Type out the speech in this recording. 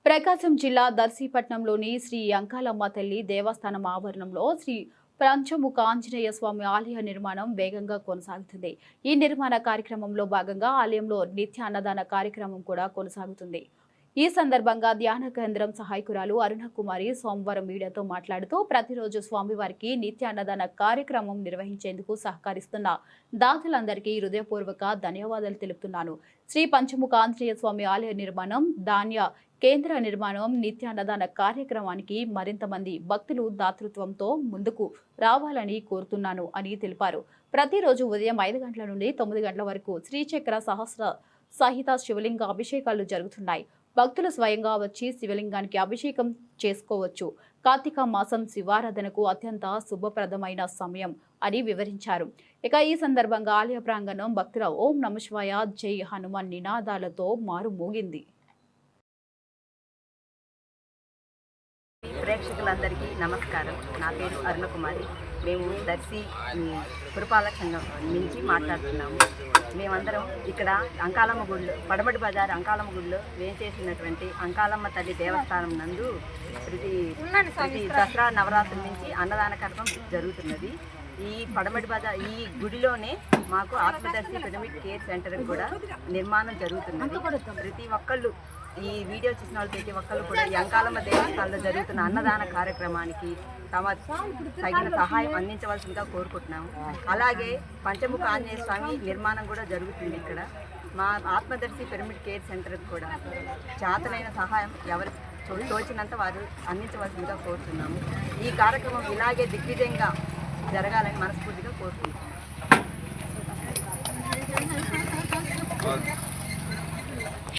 ప్రకాశం జిల్లా దర్శీపట్నంలోని శ్రీ అంకాలమ్మ తల్లి దేవస్థానం ఆవరణంలో శ్రీ పంచముఖ ఆంజనేయ స్వామి ఆలయ నిర్మాణం వేగంగా కొనసాగుతుంది. ఈ నిర్మాణ కార్యక్రమంలో భాగంగా ఆలయంలో నిత్య అన్నదాన కార్యక్రమం కూడా కొనసాగుతుంది. ఈ సందర్భంగా ధ్యాన కేంద్రం సహాయకురాలు అరుణకుమారి సోమవారం మీడియాతో మాట్లాడుతూ ప్రతిరోజు స్వామివారికి నిత్య అన్నదాన కార్యక్రమం నిర్వహించేందుకు సహకరిస్తున్న దాతలందరికీ హృదయపూర్వక ధన్యవాదాలు తెలుపుతున్నాను. శ్రీ పంచముఖ ఆంజనేయ స్వామి ఆలయ నిర్మాణం, ధాన్య కేంద్ర నిర్మాణం, నిత్య అన్నదాన కార్యక్రమానికి మరింత మంది భక్తులు దాతృత్వంతో ముందుకు రావాలని కోరుతున్నాను అని తెలిపారు. ప్రతిరోజు ఉదయం 5 గంటల నుండి 9 గంటల వరకు శ్రీచక్ర సహస్ర సహిత శివలింగ అభిషేకాలు జరుగుతున్నాయి. భక్తులు స్వయంగా వచ్చి శివలింగానికి అభిషేకం చేసుకోవచ్చు. కార్తీక మాసం శివారాధనకు అత్యంత శుభప్రదమైన సమయం అని వివరించారు. ఇక ఈ సందర్భంగా ఆలయ ప్రాంగణం భక్తుల ఓం నమఃశివాయ, జై హనుమాన్ నినాదాలతో మారుమోగింది. ప్రేక్షకులందరికీ నమస్కారం. నా పేరు అరుణకుమారి. మేము దర్శి పురపాలక సంఘం నుంచి మాట్లాడుతున్నాము. మేమందరం ఇక్కడ అంకాలమ్మ గుడిలో, పడమటి బజార్ అంకాలమ్మ గుడిలో వేంచేసినటువంటి అంకాలమ్మ తల్లి దేవస్థానం నందు ప్రతి దసరా నవరాత్రుల నుంచి అన్నదాన కార్యక్రమం జరుగుతున్నది. ఈ పడమటి బజార్ ఈ గుడిలోనే మాకు ఆత్మదర్శి పిరమిడ్ కేర్ సెంటర్ కూడా నిర్మాణం జరుగుతున్నది. ప్రతి ఒక్కళ్ళు ఈ వీడియో చూసిన వాళ్ళు ప్రతి ఒక్కళ్ళు కూడా ఈ అంకాలమ్మ దేవస్థానంలో జరుగుతున్న అన్నదాన కార్యక్రమానికి తమ తగిన సహాయం అందించవలసిందిగా కోరుకుంటున్నాము. అలాగే పంచముఖ ఆంజనేయ స్వామి నిర్మాణం కూడా జరుగుతుంది. ఇక్కడ మా ఆత్మదర్శి పిరమిడ్ కేర్ సెంటర్కి కూడా చేతనైన సహాయం ఎవరు తోచినంత వారు అందించవలసిందిగా కోరుతున్నాము. ఈ కార్యక్రమం ఇలాగే దిగ్విజయంగా జరగాలని మనస్ఫూర్తిగా కోరుకుంటున్నాము.